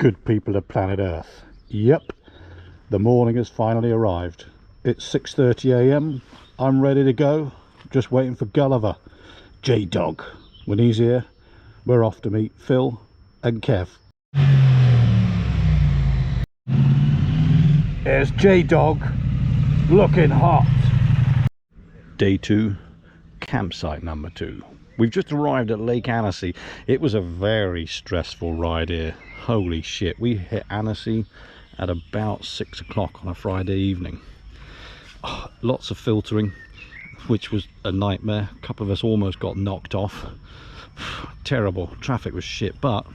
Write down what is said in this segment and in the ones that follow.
Good people of planet Earth. Yep, the morning has finally arrived. It's 6:30 AM. I'm ready to go. Just waiting for Gulliver, J-Dog. When he's here, we're off to meet Phil and Kev. There's J-Dog, looking hot. Day 2, campsite number 2. We've just arrived at Lake Annecy. It was a very stressful ride here. Holy shit, we hit Annecy at about 6 o'clock on a Friday evening. Oh, lots of filtering, which was a nightmare. A couple of us almost got knocked off. Terrible. Traffic was shit, but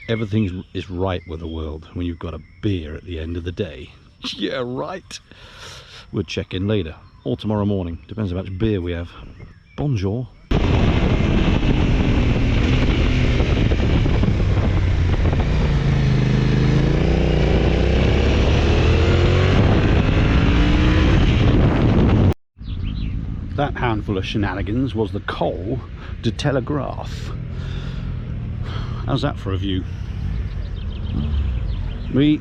everything is right with the world when you've got a beer at the end of the day. Yeah, right. We'll check in later or tomorrow morning. Depends how much beer we have. Bonjour. That handful of shenanigans was the Col de Telegraph. How's that for a view? Me,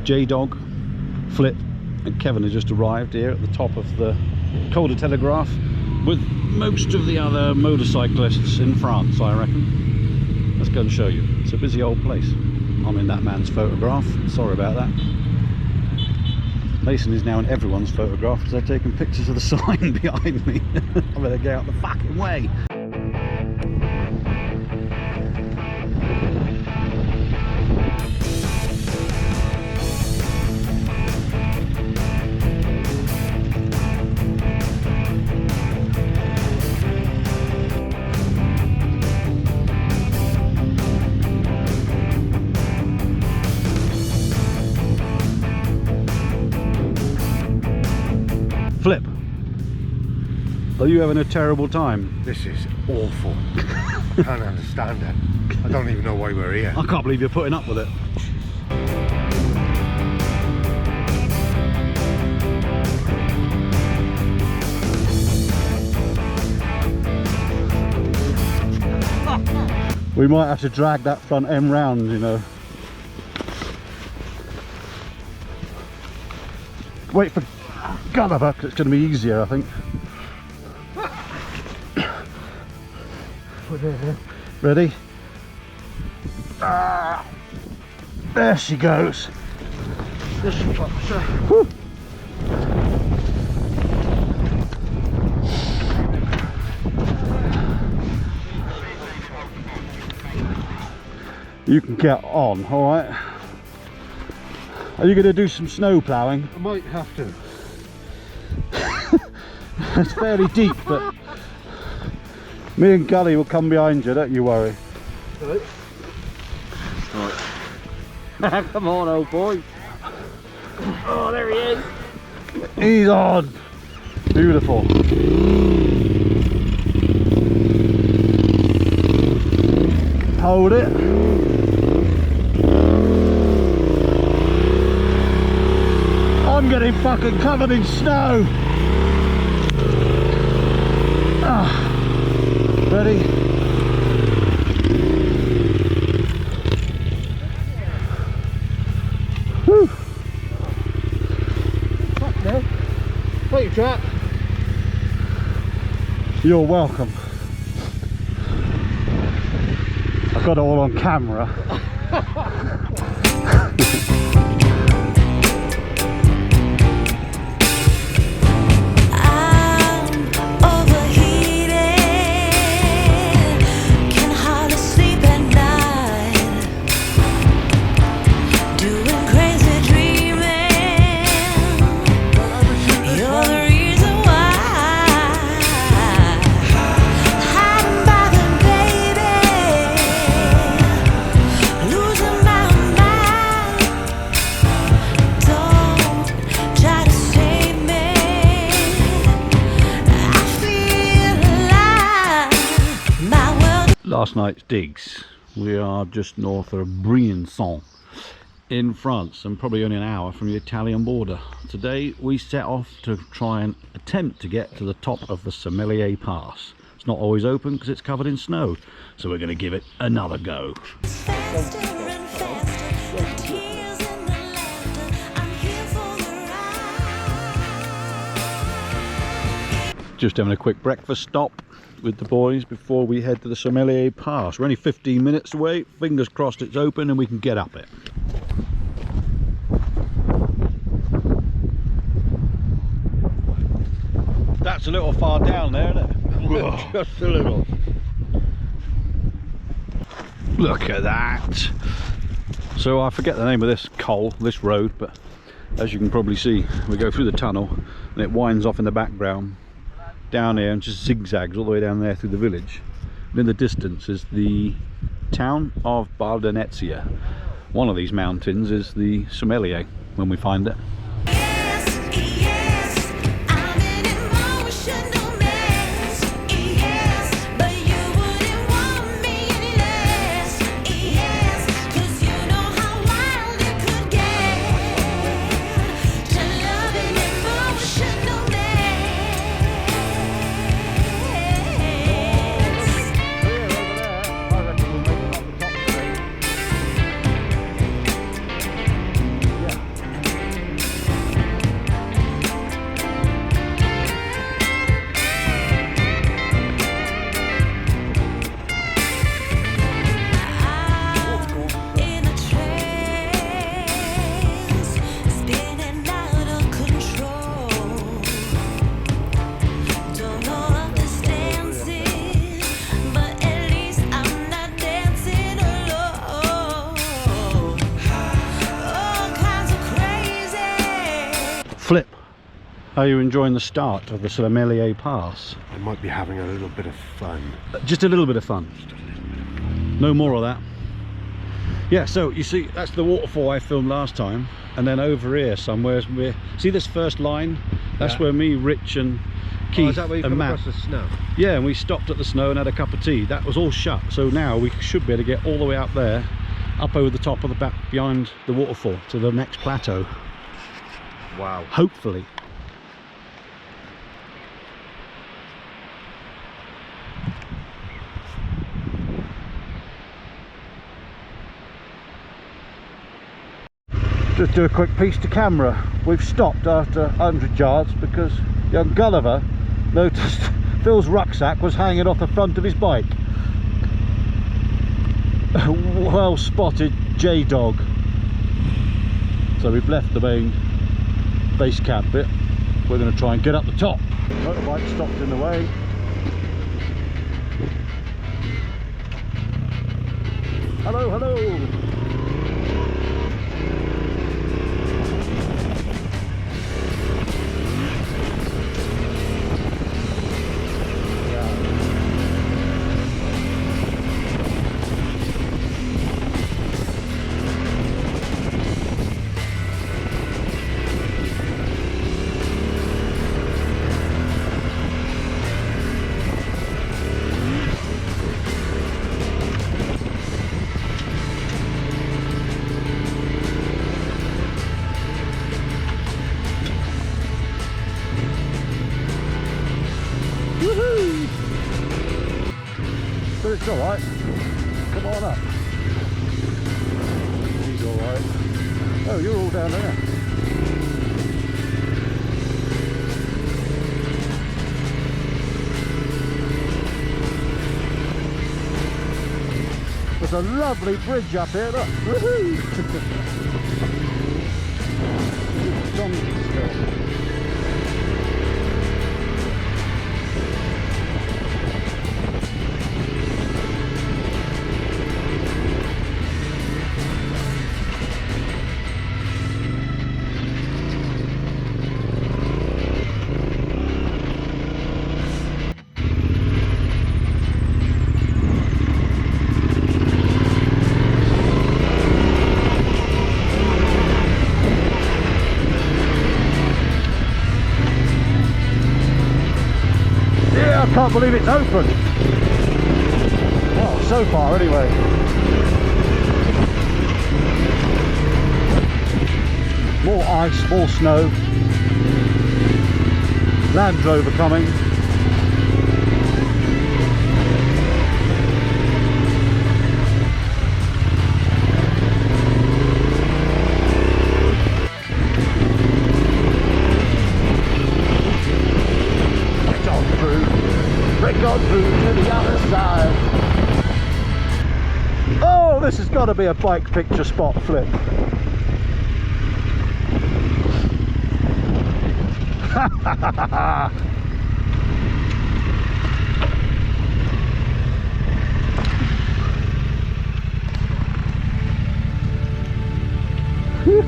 J-Dog, Flip and Kevin have just arrived here at the top of the Col de Telegraph with most of the other motorcyclists in France, I reckon. Let's go and show you. It's a busy old place. I'm in that man's photograph. Sorry about that. Mason is now in everyone's photograph because they're taking pictures of the sign behind me. I better get out the fucking way. Flip, are you having a terrible time? This is awful. I can't understand it. I don't even know why we're here. I can't believe you're putting up with it. We might have to drag that front end round, you know. Wait for Gulliver, because it's going to be easier, I think. Ready? There she goes. Whew. You can get on, alright? Are you going to do some snow ploughing? I might have to. It's fairly deep, but me and Gully will come behind you, don't you worry. Right. Come on, old boy. Oh, there he is. He's on. Beautiful. Hold it. I'm getting fucking covered in snow. Ready? Whew. Fuck no. Wait, Jack. You're welcome. I've got it all on camera. Last night's digs. We are just north of Briançon in France and probably only an hour from the Italian border. Today we set off to try and attempt to get to the top of the Sommelier Pass. It's not always open because it's covered in snow, so we're going to give it another go. Just having a quick breakfast stop with the boys before we head to the Sommelier Pass. We're only 15 minutes away. Fingers crossed it's open and we can get up it. That's a little far down there, isn't it? Just a little. Look at that. So I forget the name of this road, but as you can probably see, we go through the tunnel and it winds off in the background down here and just zigzags all the way down there through the village. And in the distance is the town of Bardonezia. One of these mountains is the Sommelier when we find it. Flip, are you enjoying the start of the Sommelier Pass? I might be having a little bit of fun. Just a little bit of fun. No more of that. Yeah, so you see, that's the waterfall I filmed last time, and then over here somewhere, see this first line? That's where me, Rich and Keith is that where you and come Matt. across the snow? Yeah, and we stopped at the snow and had a cup of tea. That was all shut, so now we should be able to get all the way up there, up over the top of the back, behind the waterfall to the next plateau. Wow. Hopefully. Just do a quick piece to camera. We've stopped after 100 yards because young Gulliver noticed Phil's rucksack was hanging off the front of his bike. Well spotted J-Dog. So we've left the main base camp bit. We're going to try and get up the top. Motorbike stopped in the way. Hello, hello. But it's alright. Come on up. He's alright. Oh, you're all down there. There's a lovely bridge up here, look. Woohoo! Donkey still. I can't believe it's open. Well, so far anyway. More ice, more snow. Land Rover coming. Oh, this has got to be a bike picture spot flip. There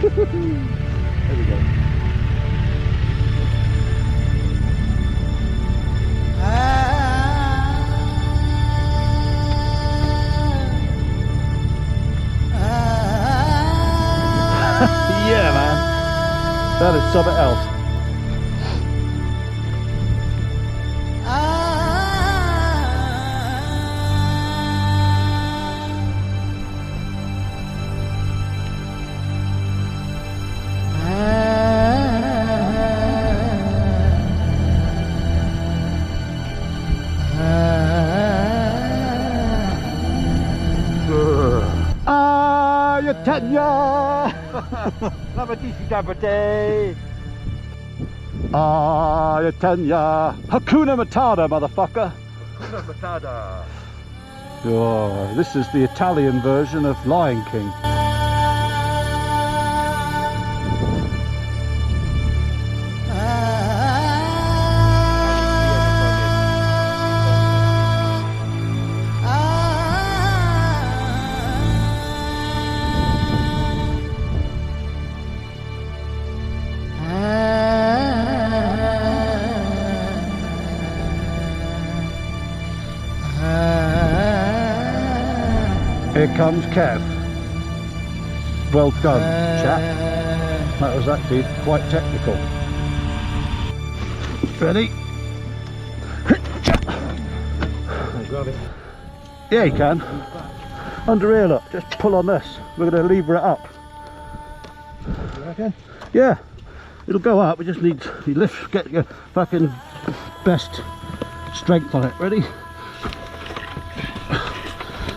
we go. Yeah, man. That is something else. Tanya. Hakuna Matata, motherfucker. Hakuna Matata. Oh, this is the Italian version of Lion King. Here comes Kev. Well done, chap. That was actually quite technical. Ready? Grab it. Yeah, you can. Under here, look. Just pull on this. We're going to lever it up. You reckon? Yeah. It'll go up. We just need you lift. Get your fucking best strength on it. Ready?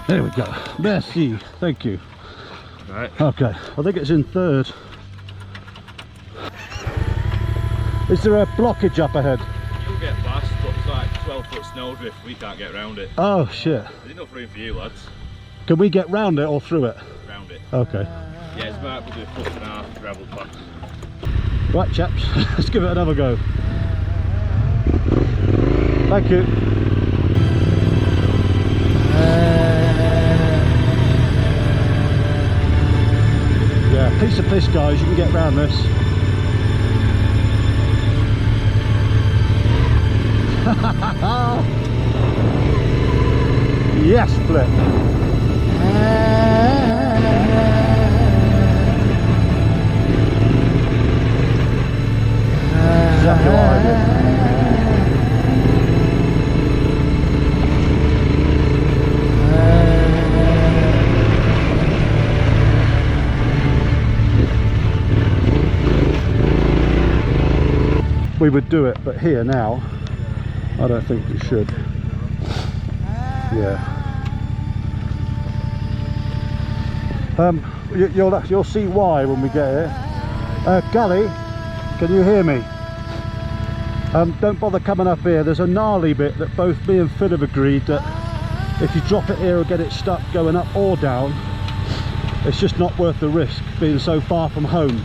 There we go. Merci. Thank you. Right. Okay. I think it's in third. Is there a blockage up ahead? You'll get past, but it's like 12-foot snowdrift. We can't get round it. Oh shit. There's enough room for you lads. Can we get round it or through it? Round it. Okay. Yeah, it's about probably a foot and a half gravel path. Right chaps, let's give it another go. Thank you. Yeah, piece of piss guys, you can get round this. Yes, flip. Exactly what I did. We would do it, but here now, I don't think we should. Yeah. You'll see why when we get here. Gully, can you hear me? Don't bother coming up here. There's a gnarly bit that both me and Phil have agreed that if you drop it here or get it stuck going up or down, it's just not worth the risk being so far from home.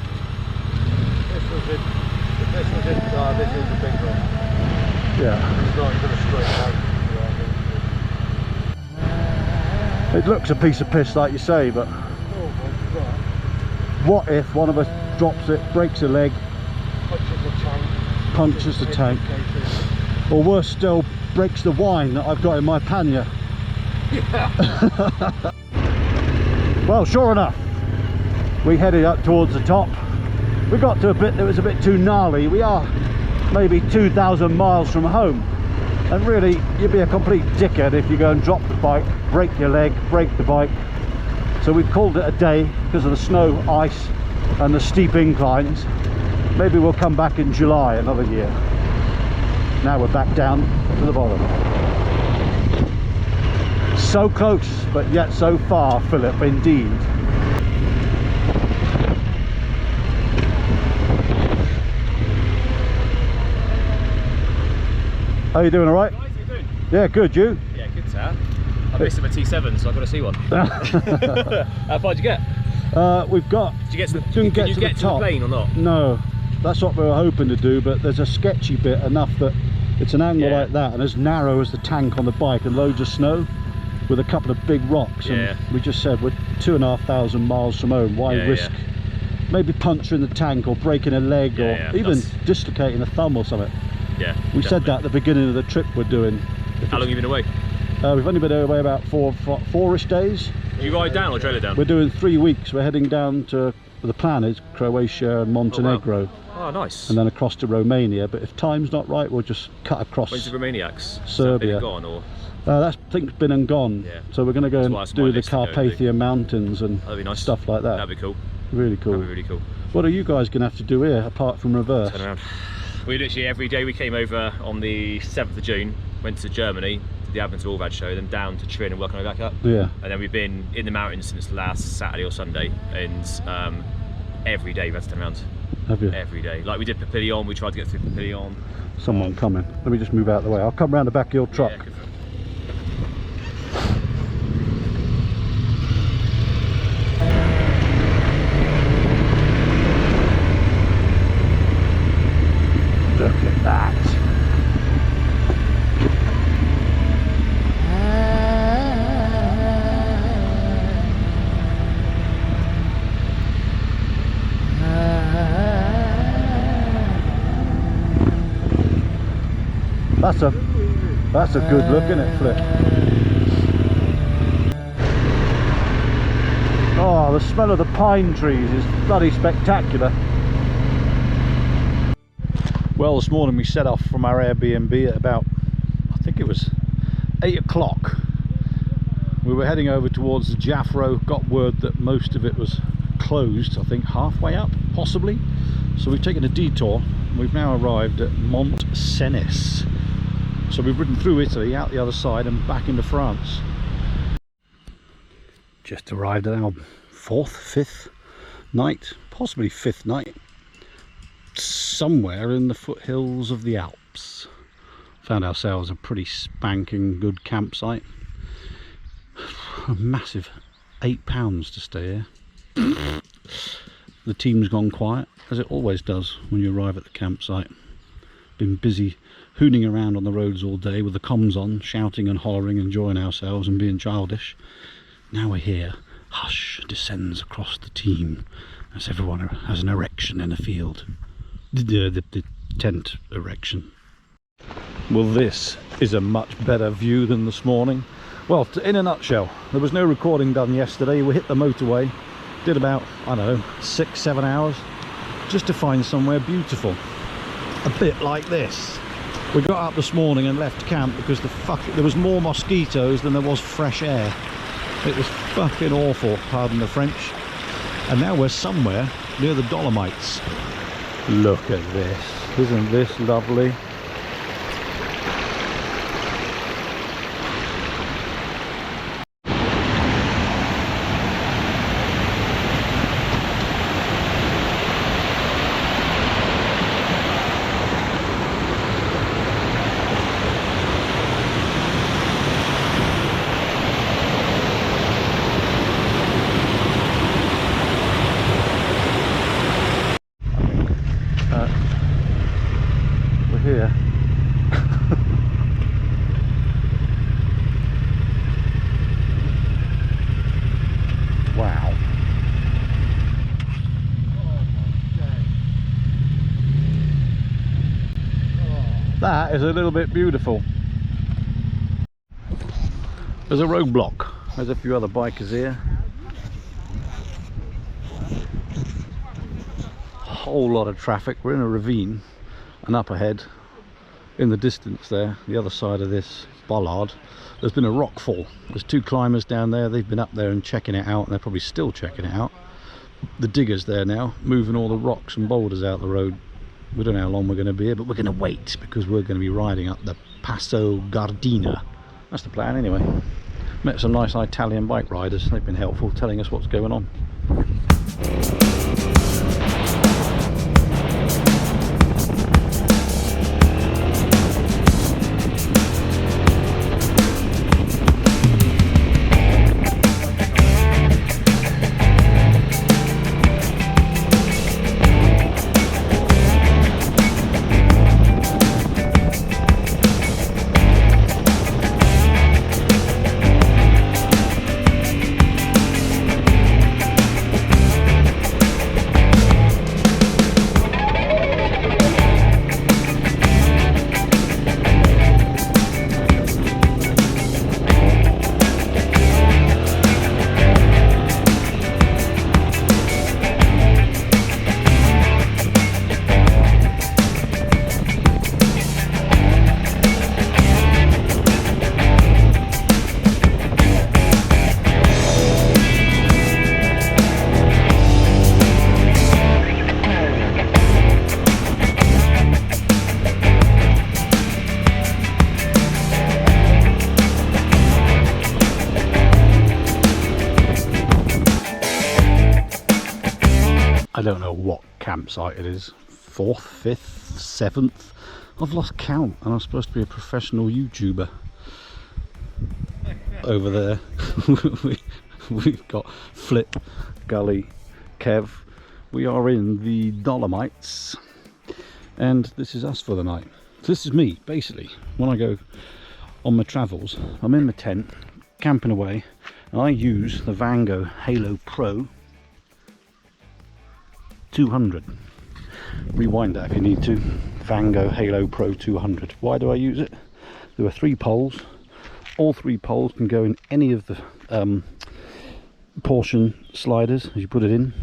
This is the big one. Yeah. It's not even a straight out. It looks a piece of piss like you say, but what if one of us drops it, breaks a leg, punctures the tank, or worse still, breaks the wine that I've got in my pannier? Well, sure enough, we headed up towards the top. We got to a bit that was a bit too gnarly. We are maybe 2,000 miles from home, and really you'd be a complete dickhead if you go and drop the bike, break your leg, break the bike. So we've called it a day because of the snow, ice and the steep inclines. Maybe we'll come back in July another year. Now we're back down to the bottom. So close, but yet so far, Philip, indeed. How you doing, all right? How you doing? Yeah, good, you? Yeah, good sir. I've missed my T7, so I've got to see one. How far did you get? We've got. Did you get to the, Didn't did get you to get the to the top. plane or not? No, that's what we were hoping to do, but there's a sketchy bit enough that it's an angle Yeah. like that and as narrow as the tank on the bike and loads of snow with a couple of big rocks. Yeah. And we just said we're 2,500 miles from home. Why Yeah, risk maybe puncturing the tank or breaking a leg or even that's- dislocating a thumb or something? Yeah. We said that at the beginning of the trip we're doing. How long have you been away? We've only been away about four-ish days. Do you ride down or trailer down? We're doing 3 weeks. We're heading down to, the plan is Croatia and Montenegro. Oh, nice. And then across to Romania, but if time's not right we'll just cut across. When's the Romaniacs? Serbia. Gone or? That thing's been and gone. Yeah. So we're going to go That's and why it's do my the list to go and do. Carpathian Mountains and That'd be nice. stuff like that. That'd be cool. Really cool. That'd be really cool. What are you guys going to have to do here apart from reverse? Turn around. We literally every day we came over on the 7th of June, went to Germany, did the Adventure R show, then down to Trin and working our way back up. Yeah. And then we've been in the mountains since last Saturday or Sunday, and every day we've had to turn around. Have you? Every day. Like we did Papillon, we tried to get through Papillon. Someone coming. Let me just move out of the way. I'll come round the back of your truck. Yeah, good for it. Look at that. That's a good look, isn't it, Flip? Oh, the smell of the pine trees is bloody spectacular. Well, this morning we set off from our Airbnb at about, I think it was 8 o'clock. We were heading over towards the Jaffro, got word that most of it was closed, I think halfway up, possibly. So we've taken a detour. We've now arrived at Mont Cenis. So we've ridden through Italy, out the other side and back into France. Just arrived at our 5th night, possibly 5th night. Somewhere in the foothills of the Alps. Found ourselves a pretty spanking good campsite. A massive £8 to stay here. The team's gone quiet, as it always does when you arrive at the campsite. Been busy hooning around on the roads all day with the comms on, shouting and hollering, enjoying ourselves and being childish. Now we're here. Hush descends across the team as everyone has an erection in the field. The tent erection. Well, this is a much better view than this morning. Well, in a nutshell, there was no recording done yesterday. We hit the motorway, did about, I don't know, 6-7 hours just to find somewhere beautiful, a bit like this. We got up this morning and left camp because there was more mosquitoes than there was fresh air. It was fucking awful, pardon the French. And now we're somewhere near the Dolomites. Look at this, isn't this lovely? Here. Wow. That is a little bit beautiful. There's a roadblock. There's a few other bikers here. Whole lot of traffic. We're in a ravine. And up ahead, in the distance there, the other side of this bollard, there's been a rock fall. There's 2 climbers down there. They've been up there and checking it out, and they're probably still checking it out. The digger's there now, moving all the rocks and boulders out the road. We don't know how long we're going to be here, but we're going to wait because we're going to be riding up the Passo Gardena. That's the plan anyway. Met some nice Italian bike riders. They've been helpful telling us what's going on. don't know what campsite it is. 4th, 5th, 7th. I've lost count, and I'm supposed to be a professional YouTuber. Over there we've got Flip, Gully, Kev. We are in the Dolomites, and this is us for the night. So this is me, basically. When I go on my travels, I'm in my tent, camping away, and I use the Vango Halo Pro 200. Rewind that if you need to. Vango Halo Pro 200. Why do I use it? There are 3 poles. All 3 poles can go in any of the portion sliders as you put it in.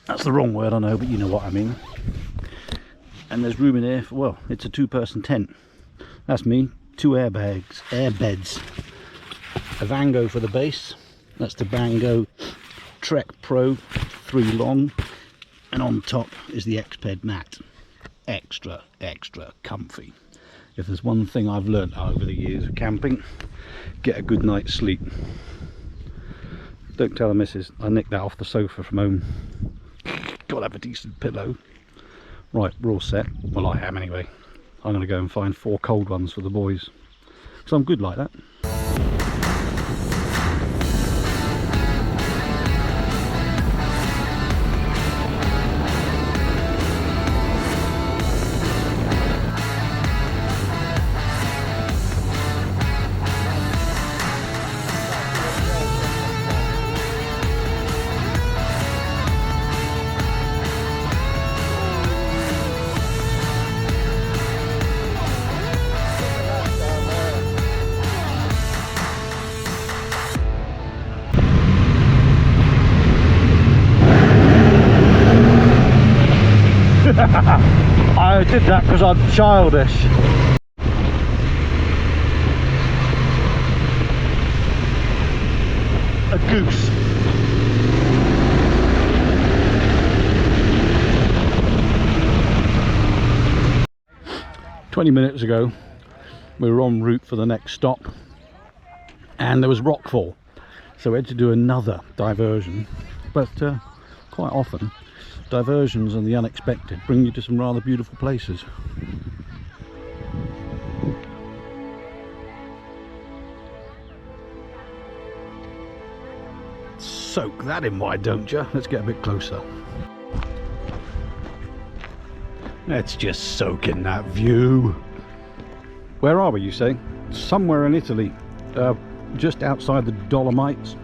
That's the wrong word, I know, but you know what I mean. And there's room in here for, well, it's a 2-person tent. That's me. 2 airbeds. A Vango for the base. That's the Vango Trek Pro 3 long. And on top is the Exped mat. Extra comfy. If there's one thing I've learnt over the years of camping, get a good night's sleep. Don't tell the missus, I nicked that off the sofa from home. Gotta have a decent pillow. Right, we're all set. Well, I am anyway. I'm gonna go and find 4 cold ones for the boys. So I'm good like that. I did that because I'm childish. A goose. "20 minutes ago we were en route for the next stop and there was rockfall, so we had to do another diversion. But quite often diversions and the unexpected bring you to some rather beautiful places. Soak that in, why don't you? Let's get a bit closer. Let's just soak in that view. Where are we, you say? Somewhere in Italy, just outside the Dolomites.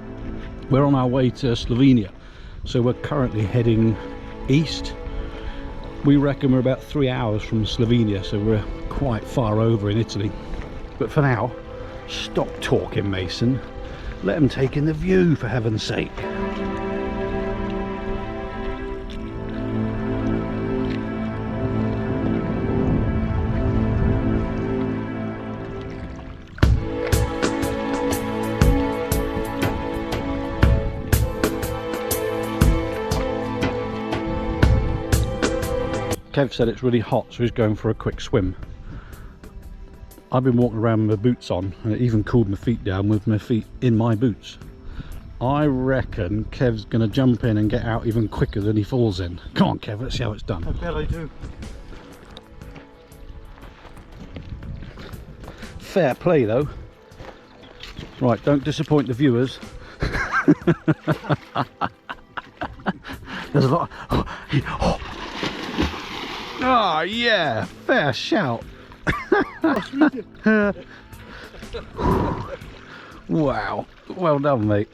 We're on our way to Slovenia, so we're currently heading east. We reckon we're about 3 hours from Slovenia, so we're quite far over in Italy. But for now, stop talking, Mason. Let them take in the view, for heaven's sake. Kev said it's really hot, so he's going for a quick swim. I've been walking around with my boots on, and it even cooled my feet down with my feet in my boots. I reckon Kev's going to jump in and get out even quicker than he falls in. Come on, Kev, let's see how it's done. I bet I do. Fair play, though. Right, don't disappoint the viewers. There's a lot. Oh yeah, fair shout. Wow, well done, mate.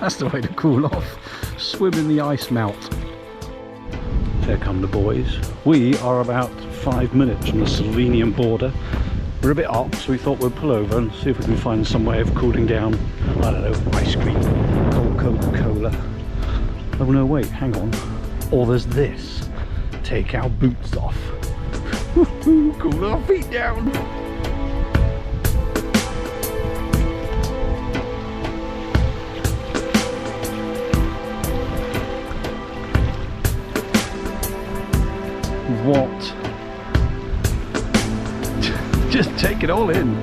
That's the way to cool off. Swim in the ice melt. Here come the boys. We are about 5 minutes from the Slovenian border. We're a bit hot, so we thought we'd pull over and see if we can find some way of cooling down. I don't know, ice cream, cold Coca-Cola. Oh no, wait, hang on. Or there's this. Take our boots off. Cool our feet down. What? Just take it all in.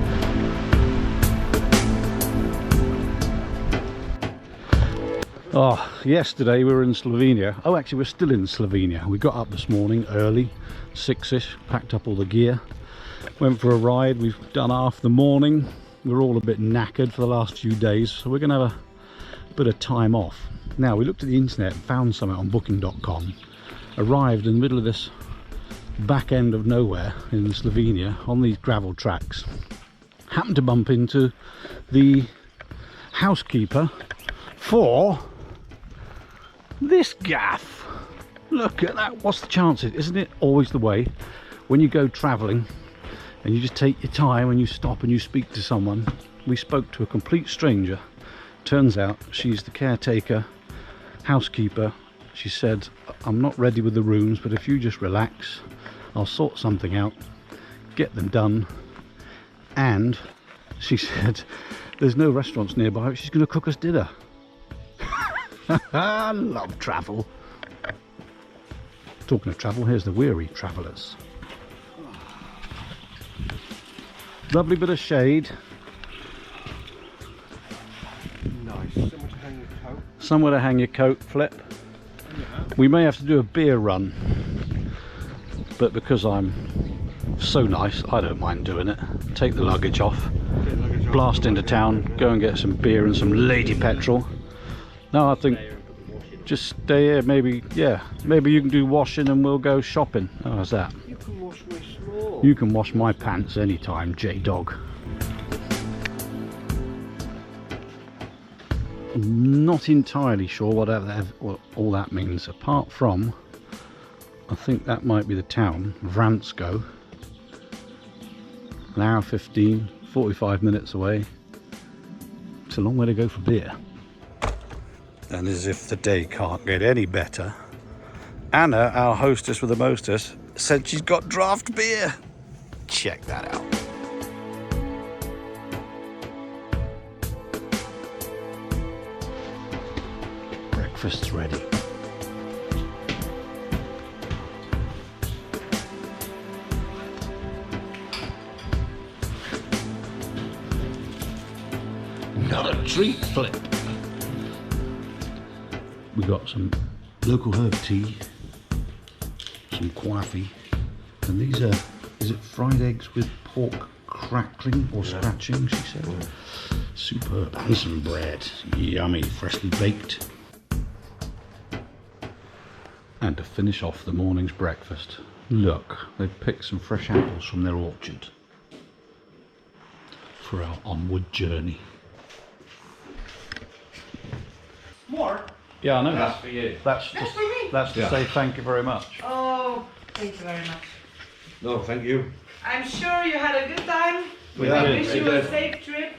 Oh, yesterday we were in Slovenia. Oh, actually we're still in Slovenia. We got up this morning early, 6ish, packed up all the gear, went for a ride. We've done half the morning. We're all a bit knackered for the last few days, so we're going to have a bit of time off. Now, we looked at the internet, found something on booking.com, arrived in the middle of this back end of nowhere in Slovenia on these gravel tracks. Happened to bump into the housekeeper for this gaff. Look at that. What's the chances? Isn't it always the way when you go traveling and you just take your time and you stop and you speak to someone? We spoke to a complete stranger. Turns out she's the caretaker, housekeeper. She said, I'm not ready with the rooms, but if you just relax, I'll sort something out, get them done. And she said there's no restaurants nearby, she's going to cook us dinner. I love travel. Talking of travel, here's the weary travellers. Lovely bit of shade. Nice. Somewhere to hang your coat. Somewhere to hang your coat, Flip. We may have to do a beer run, but because I'm so nice, I don't mind doing it. Take the luggage off, blast into town, go and get some beer and some lady petrol. No, I think just stay here. Maybe, yeah, maybe you can do washing and we'll go shopping. How's that? You can wash my small. You can wash my pants anytime, J-Dog. Not entirely sure what all that means, apart from I think that might be the town, Vango. An hour 15, 45 minutes away. It's a long way to go for beer. And as if the day can't get any better, Anna, our hostess with the mostess, said she's got draft beer. Check that out. Breakfast's ready. Got a treat, Flip. We got some local herb tea, some coffee, and these are, is it fried eggs with pork crackling or scratching, she said. Superb. And some bread, yummy, freshly baked. And to finish off the morning's breakfast, look, they've picked some fresh apples from their orchard for our onward journey. More? Yeah, I know. That's for you. That's for me. That's to say thank you very much. Oh, thank you very much. No, thank you. I'm sure you had a good time. We I did. wish you a safe trip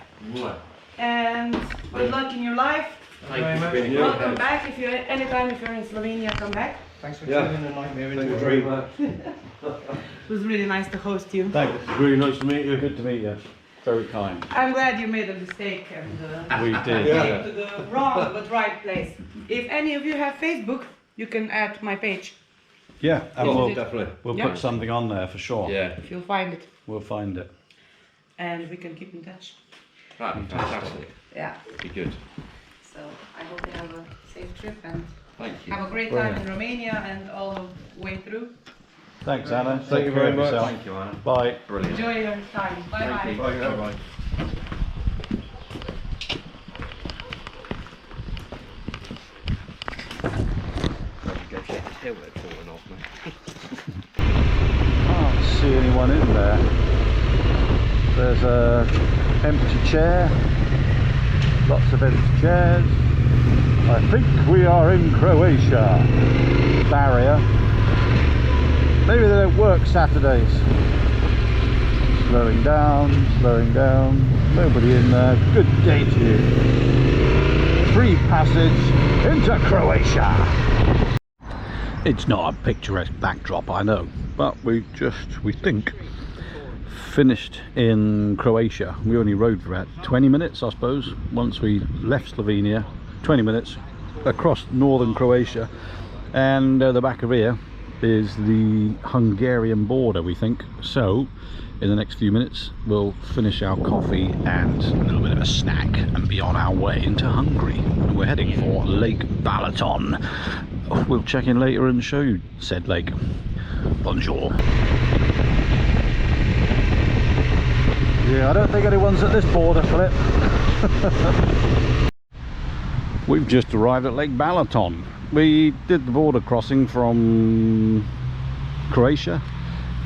and good luck in your life. Thank you very much. Welcome back. If you anytime if you're in Slovenia, come back. Thanks for Yeah. turning the nightmare into Thank a you very dream. much. It was really nice to host you. Thanks. It's really nice to meet you. Good to meet you. Very kind. I'm glad you made a mistake and We did. Yeah. came to the wrong but right place. If any of you have Facebook, you can add my page. Yeah, and Oh, we'll definitely. Yeah. put something on there for sure. Yeah. If you'll find it, We'll find it. and we can keep in touch. That'd be fantastic. Yeah. Be good. So I hope you have a safe trip and Thank you. have a great time in Romania and all the way through. Thanks, Anna. Thank Take you care very of much. yourself. Thank you, Anna. Bye. Brilliant. Enjoy your time. Bye bye. Thank you. Bye. Bye. Can't see anyone in there. There's a empty chair. Lots of empty chairs. I think we are in Croatia. Barrier. Maybe they don't work Saturdays. Slowing down, slowing down. Nobody in there. Good day to you. Free passage into Croatia. It's not a picturesque backdrop, I know, but we think finished in Croatia. We only rode for about 20 minutes, I suppose, once we left Slovenia. 20 minutes across northern Croatia, and the back of here is the Hungarian border, we think. So in the next few minutes we'll finish our coffee and a little bit of a snack and be on our way into Hungary. And we're heading for Lake Balaton. We'll check in later and show you said lake. Bonjour. Yeah, I don't think anyone's at this border, Flip. We've just arrived at Lake Balaton. We did the border crossing from Croatia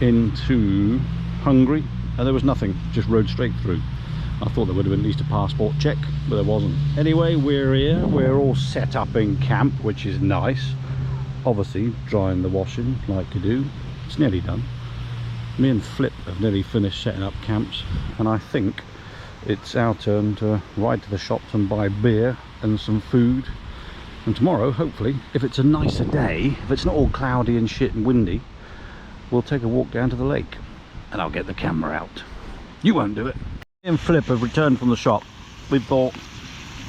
into Hungary and there was nothing, just rode straight through. I thought there would have been at least a passport check, but there wasn't. Anyway, we're here, we're all set up in camp, which is nice. Obviously drying the washing like to do. It's nearly done. Me and Flip have nearly finished setting up camps and I think it's our turn to ride to the shops and buy beer and some food. And tomorrow, hopefully, if it's a nicer day, if it's not all cloudy and shit and windy, we'll take a walk down to the lake and I'll get the camera out. You won't do it. Me and Flip have returned from the shop. We've bought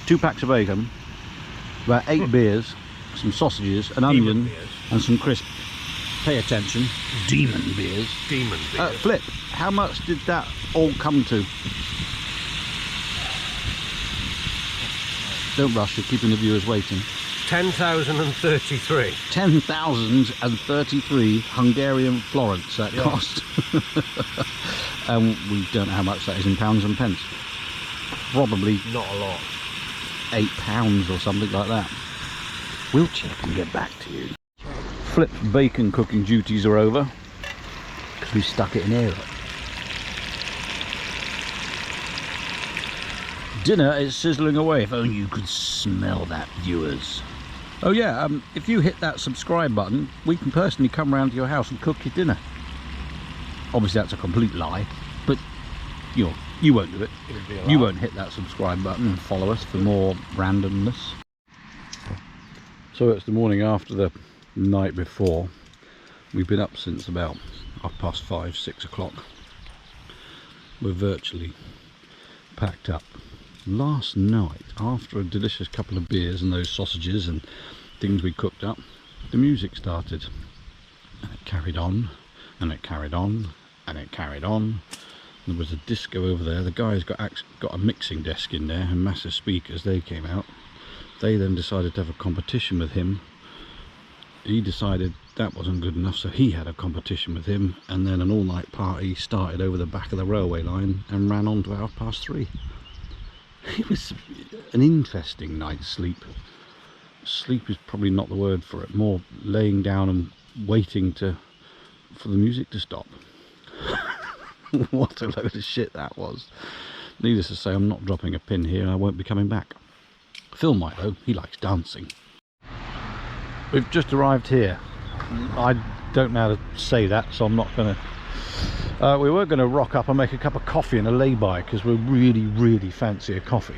2 packs of bacon, about 8 beers, some sausages, an onion and some crisp. Pay attention, demon beers. Demon beers. Flip, how much did that all come to? Don't rush, you're keeping the viewers waiting. 10,033. 10,033 Hungarian florins that cost. And we don't know how much that is in pounds and pence. Probably Not a lot. £8 or something like that. We'll check and get back to you. Flip's bacon cooking duties are over because we stuck it in here. Dinner is sizzling away. If only you could smell that, viewers. Oh yeah, if you hit that subscribe button, we can personally come round to your house and cook your dinner. Obviously that's a complete lie, but you won't do it. You won't hit that subscribe button and follow us for more randomness. So it's the morning after the night before. We've been up since about 5:30, 6 o'clock. We're virtually packed up. Last night, after a delicious couple of beers and those sausages and things we cooked up, the music started and it carried on and it carried on and it carried on. There was a disco over there. The guys got a mixing desk in there and massive speakers. They came out. They then decided to have a competition with him. He decided that wasn't good enough, so he had a competition with him, and then an all-night party started over the back of the railway line and ran on to 3:30. It was an interesting night's sleep. Sleep is probably not the word for it, more laying down and waiting for the music to stop. What a load of shit that was. Needless to say, I'm not dropping a pin here. I won't be coming back. Phil might though, he likes dancing. We've just arrived here. I don't know how to say that, so I'm not going to... we were going to rock up and make a cup of coffee and a lay-by because we really fancy a coffee.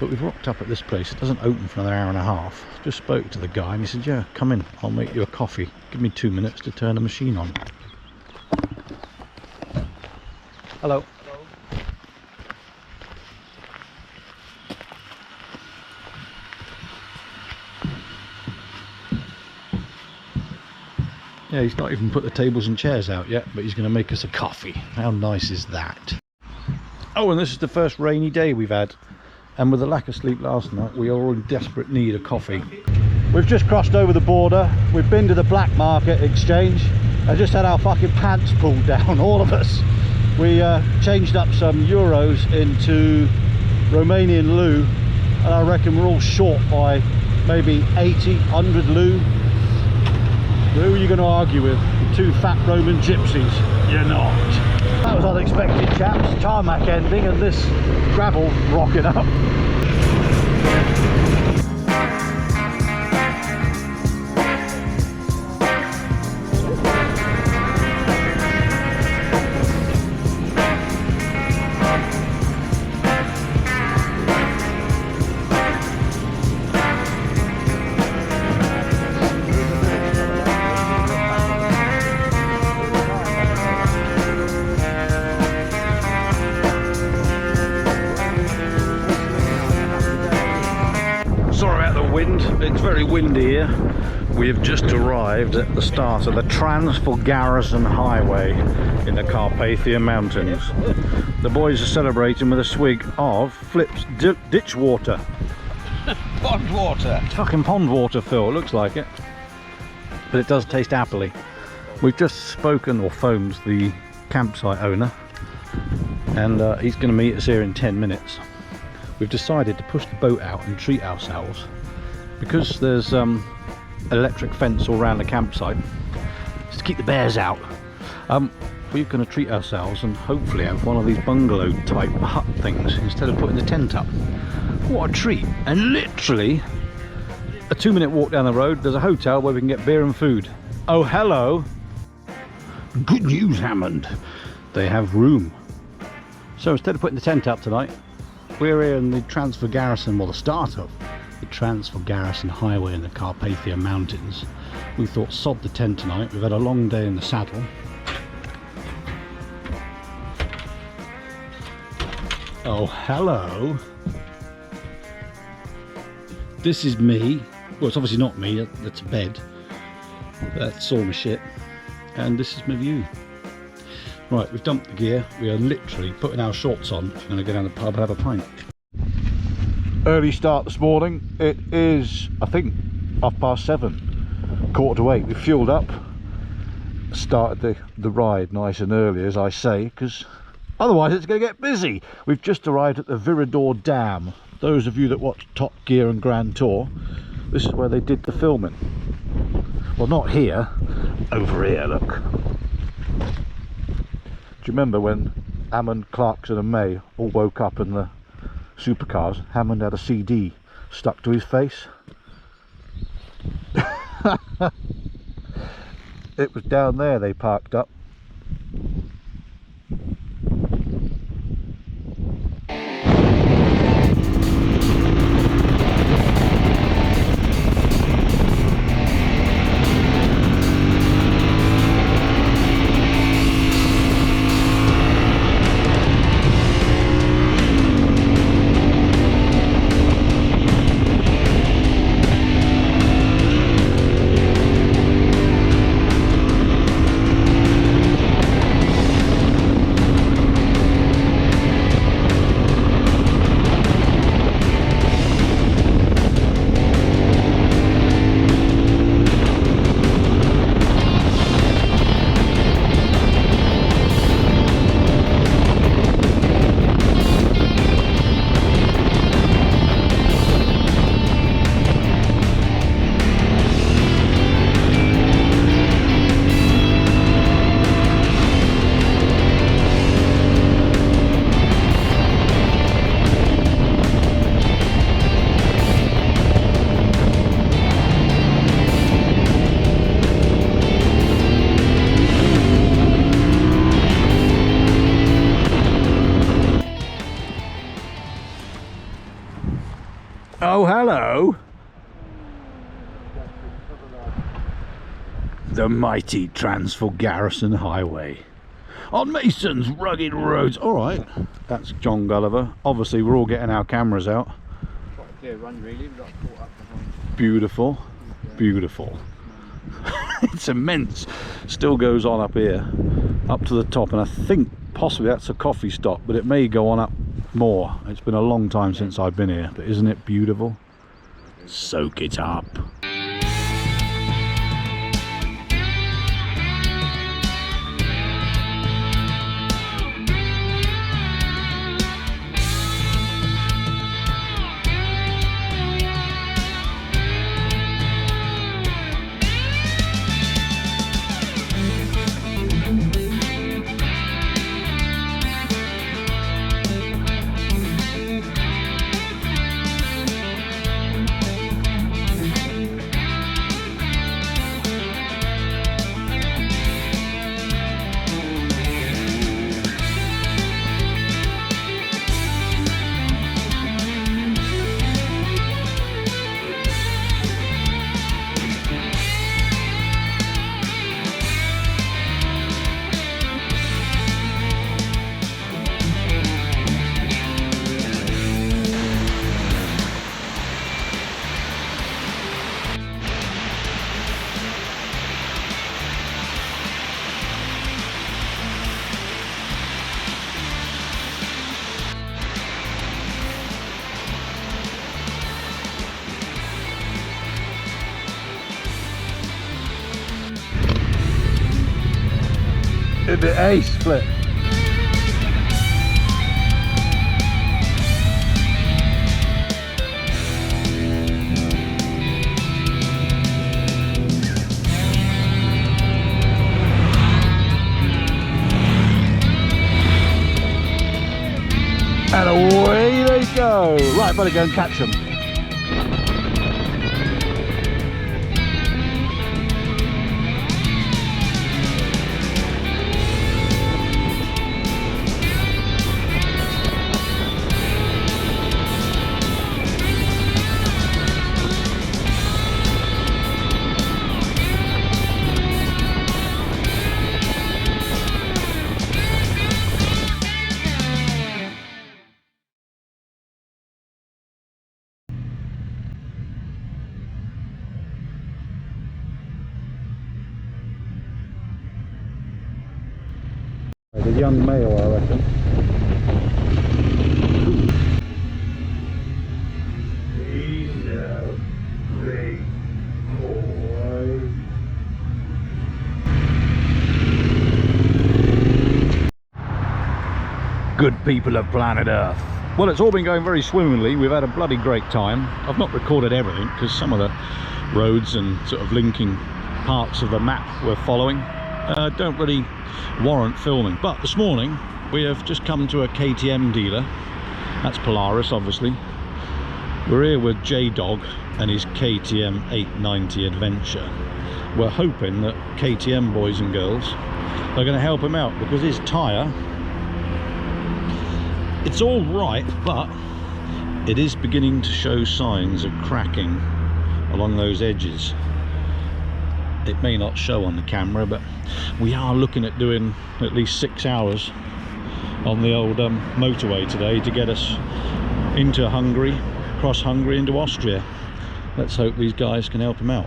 But we've rocked up at this place. It doesn't open for another hour and a half. Just spoke to the guy and he said, yeah, come in, I'll make you a coffee. Give me 2 minutes to turn the machine on. Hello. Yeah, he's not even put the tables and chairs out yet, but he's going to make us a coffee. How nice is that? Oh, and this is the first rainy day we've had. And with the lack of sleep last night, we are all in desperate need of coffee. We've just crossed over the border. We've been to the black market exchange. I just had our fucking pants pulled down, all of us. We changed up some euros into Romanian leu. And I reckon we're all short by maybe 80, 100 leu. Who are you going to argue with? The 2 fat Roman gypsies? You're not. That was unexpected, chaps. Tarmac ending and this gravel rocking up. wind. It's very windy here. We have just arrived at the start of the Transfagarasan Highway in the Carpathian Mountains. The boys are celebrating with a swig of Flip's ditch water. Pond water. It's fucking pond water, Phil. It looks like it. But it does taste happily. We've just spoken or phoned the campsite owner, and he's going to meet us here in 10 minutes. We've decided to push the boat out and treat ourselves because there's an electric fence all around the campsite just to keep the bears out. We're going to treat ourselves and hopefully have one of these bungalow type hut things instead of putting the tent up. What a treat! And literally a 2-minute walk down the road there's a hotel where we can get beer and food. Oh hello! Good news, Hammond, they have room. So instead of putting the tent up tonight, we're here in the Transfagarasan, well, the start of the Transfagarasan Highway in the Carpathian Mountains. We thought, sod the tent tonight. We've had a long day in the saddle. Oh hello! This is me. Well, it's obviously not me, that's a bed. That's all my shit. And this is my view. Right, we've dumped the gear. We are literally putting our shorts on. We're going to go down the pub and have a pint. Early start this morning. It is, I think, 7:30, 7:45. We fueled up. Started the ride nice and early, as I say, because otherwise it's going to get busy. We've just arrived at the Viridor Dam. Those of you that watch Top Gear and Grand Tour, this is where they did the filming. Well, not here, over here, look. Do you remember when Hammond, Clarkson and May all woke up in the supercars? Hammond had a CD stuck to his face. It was down there they parked up. Oh, hello! The mighty Transfagarasan Highway on Mason's rugged roads. Alright, that's John Gulliver. Obviously we're all getting our cameras out. Quite a clear run really, we got caught up behind. Beautiful, beautiful. It's immense. Still goes on up here, up to the top, and I think possibly that's a coffee stop, but it may go on up more. It's been a long time since I've been here, but isn't it beautiful? Soak it up. Keep it ace, Flip. And away they go. Right, better go and catch them. The young male, I reckon. He's a big boy. Good people of planet Earth. Well, it's all been going very swimmingly. We've had a bloody great time. I've not recorded everything because some of the roads and sort of linking parts of the map we're following don't really warrant filming. But this morning we have just come to a KTM dealer. That's Polaris, obviously. We're here with J-Dog and his KTM890 Adventure. We're hoping that KTM boys and girls are going to help him out because his tyre, it's all right, but it is beginning to show signs of cracking along those edges. It may not show on the camera, but we are looking at doing at least 6 hours on the old motorway today to get us into Hungary, across Hungary into Austria. Let's hope these guys can help him out.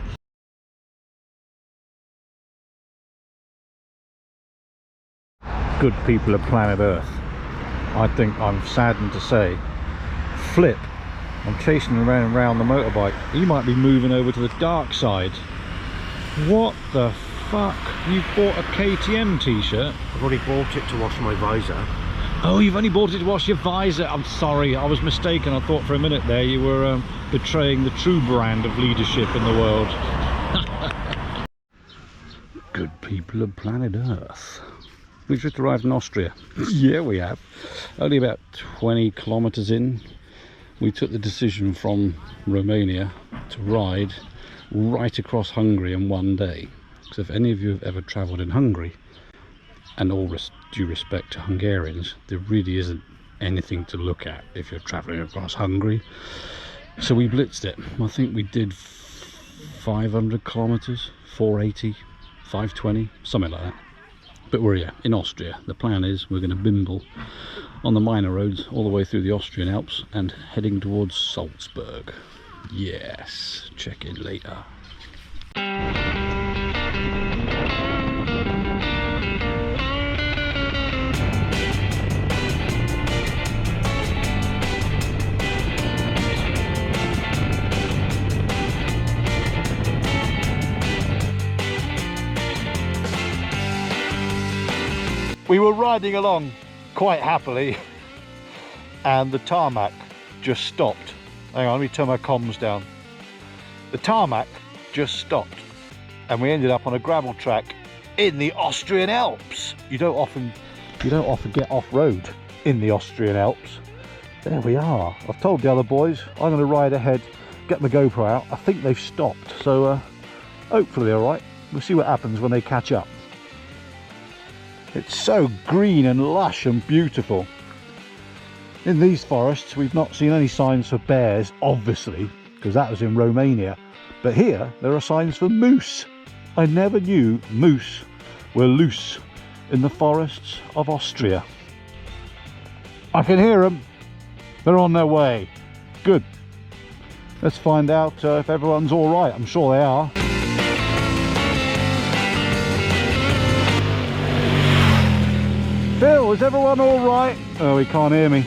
Good people of planet Earth. I think I'm saddened to say, Flip, I'm chasing him around the motorbike. He might be moving over to the dark side. What the fuck? You bought a KTM t-shirt? I've already bought it to wash my visor. Oh, you've only bought it to wash your visor. I'm sorry, I was mistaken. I thought for a minute there you were betraying the true brand of leadership in the world. Good people of planet Earth. We've just arrived in Austria. Yeah, we have. Only about 20 kilometers in. We took the decision from Romania to ride right across Hungary in one day. So if any of you have ever travelled in Hungary, and all due respect to Hungarians, there really isn't anything to look at if you're travelling across Hungary. So we blitzed it. I think we did 500 kilometres, 480, 520, something like that. But we're here in Austria. The plan is we're going to bimble on the minor roads all the way through the Austrian Alps and heading towards Salzburg. Yes, check in later. We were riding along quite happily and the tarmac just stopped. Hang on, let me turn my comms down. The tarmac just stopped and we ended up on a gravel track in the Austrian Alps. You don't often get off-road in the Austrian Alps. There we are. I've told the other boys I'm going to ride ahead, get my GoPro out. I think they've stopped, so hopefully they're all right. We'll see what happens when they catch up. It's so green and lush and beautiful. In these forests we've not seen any signs for bears, obviously, because that was in Romania. But here there are signs for moose. I never knew moose were loose in the forests of Austria. I can hear them. They're on their way. Good. Let's find out if everyone's all right. I'm sure they are. Phil, is everyone all right? Oh, he can't hear me.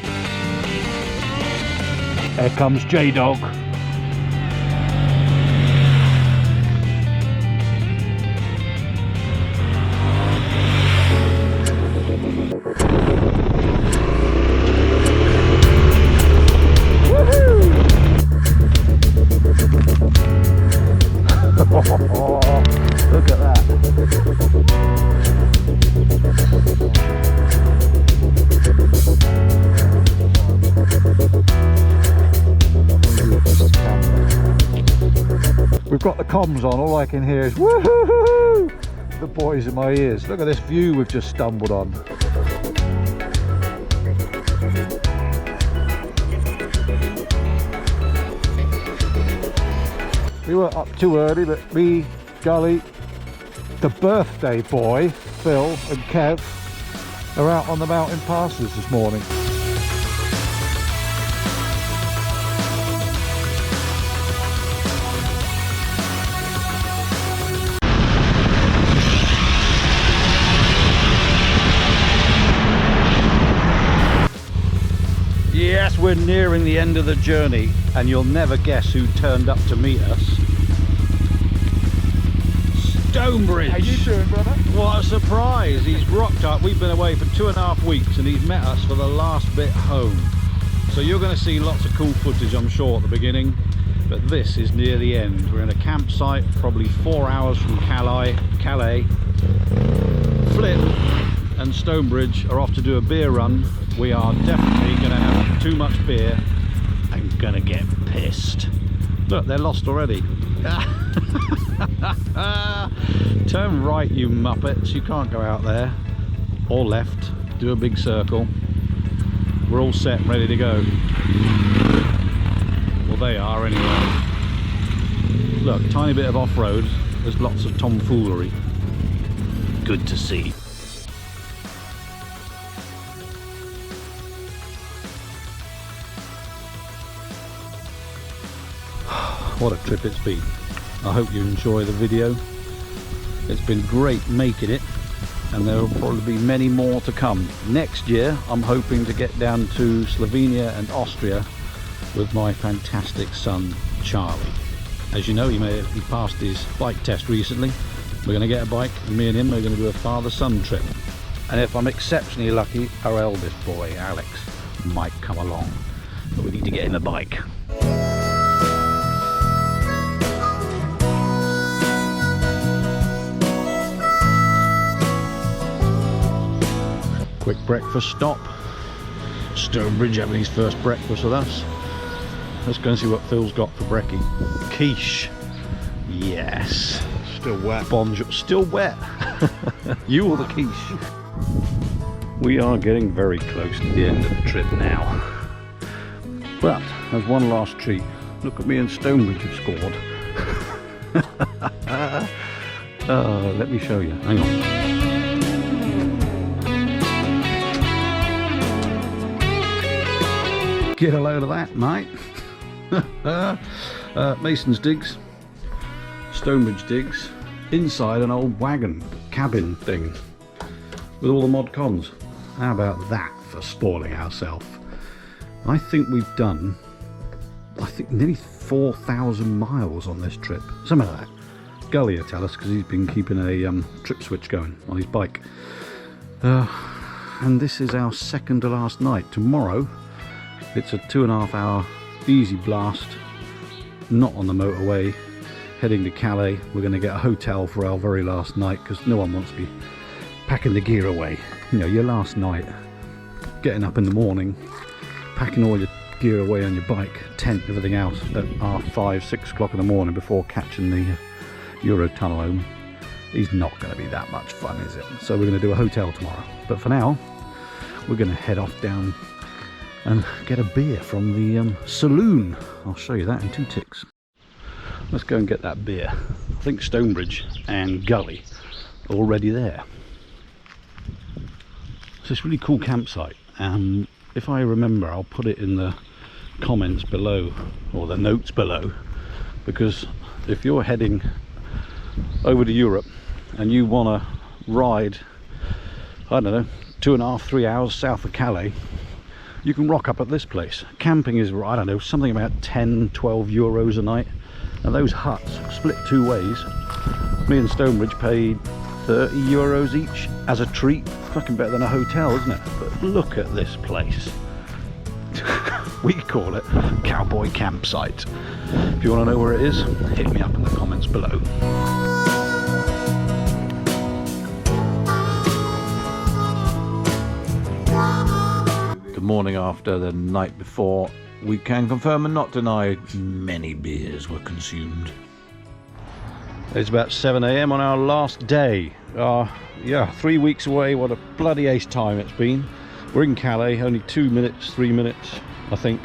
Here comes J-Dog. We've got the comms on, all I can hear is woohoo! The boys in my ears. Look at this view we've just stumbled on. We weren't up too early, but me, Gully, the birthday boy, Phil and Kev are out on the mountain passes this morning. Yes, we're nearing the end of the journey, and you'll never guess who turned up to meet us. Stonebridge! How you doing, brother? What a surprise! He's rocked up. We've been away for 2.5 weeks, and he's met us for the last bit home. So you're going to see lots of cool footage, I'm sure, at the beginning, but this is near the end. We're in a campsite, probably 4 hours from Calais. Flynn and Stonebridge are off to do a beer run. We are definitely going to have too much beer and going to get pissed. Look, they're lost already. Turn right, you muppets. You can't go out there. Or left. Do a big circle. We're all set and ready to go. Well, they are anyway. Look, tiny bit of off-road. There's lots of tomfoolery. Good to see. What a trip it's been. I hope you enjoy the video. It's been great making it, and there will probably be many more to come. Next year I'm hoping to get down to Slovenia and Austria with my fantastic son Charlie. As you know, he passed his bike test recently. We're going to get a bike, and me and him are going to do a father-son trip. And if I'm exceptionally lucky, our eldest boy Alex might come along, but we need to get him a bike. Quick breakfast stop. Stonebridge having his first breakfast with us. Let's go and see what Phil's got for brekkie. Quiche. Yes. Still wet. Bonjour. Still wet. You or the quiche? We are getting very close to the end of the trip now. But as one last treat, look at me and Stonebridge have scored. Let me show you. Hang on. Get a load of that, mate. Mason's digs, Stonebridge digs, inside an old wagon cabin thing with all the mod cons. How about that for spoiling ourselves? I think we've done, nearly 4,000 miles on this trip, something like that. Gully will tell us because he's been keeping a trip switch going on his bike. And this is our second to last night. Tomorrow it's a 2.5 hour easy blast, not on the motorway, heading to Calais. We're going to get a hotel for our very last night because no one wants to be packing the gear away. You know, your last night, getting up in the morning, packing all your gear away on your bike, tent, everything else at 5, 6 o'clock in the morning before catching the Eurotunnel home is not going to be that much fun, is it? So we're going to do a hotel tomorrow. But for now, we're going to head off down and get a beer from the saloon. I'll show you that in 2 ticks. Let's go and get that beer. I think Stonebridge and Gully are already there. It's this really cool campsite. If I remember, I'll put it in the comments below, or the notes below, because if you're heading over to Europe and you want to ride, I don't know, 2.5, 3 hours south of Calais, you can rock up at this place. Camping is, I don't know, something about 10, 12 euros a night. And those huts split 2 ways. Me and Stonebridge paid 30 euros each as a treat. Fucking better than a hotel, isn't it? But look at this place. We call it Cowboy Campsite. If you want to know where it is, hit me up in the comments below. The morning after the night before, we can confirm and not deny many beers were consumed. It's about 7 AM on our last day. Yeah, 3 weeks away. What a bloody ace time it's been. We're in Calais, only 2 minutes, 3 minutes, I think,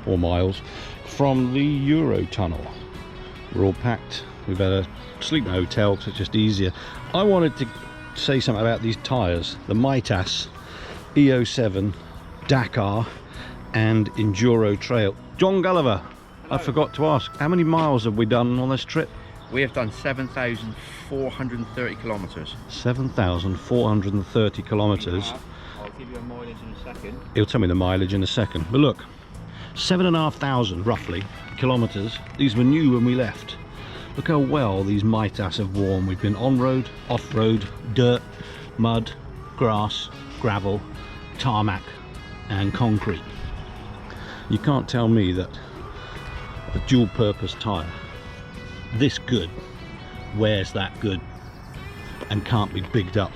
or miles, from the Eurotunnel. We're all packed. We've had a sleep in a hotel because it's just easier. I wanted to say something about these tyres, the Mitas EO7 Dakar and Enduro Trail. John Gulliver, I forgot to ask, how many miles have we done on this trip? We have done 7,430 kilometres. 7,430 kilometres. I'll give you a mileage in a second. He'll tell me the mileage in a second. But look, 7,500 roughly kilometres. These were new when we left. Look how well these Mitas have worn. We've been on-road, off-road, dirt, mud, grass, gravel, tarmac and concrete. You can't tell me that a dual-purpose tyre this good wears that good and can't be bigged up.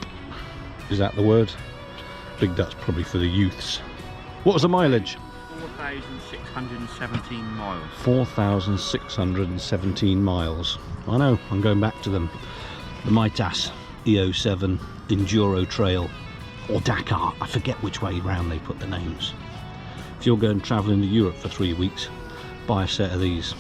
Is that the word? Bigged up's probably for the youths. What was the mileage? 4,617 miles. 4,617 miles. I know, I'm going back to them. The Mitas EO7 Enduro Trail, or Dakar, I forget which way round they put the names. If you're going travelling to Europe for 3 weeks, buy a set of these.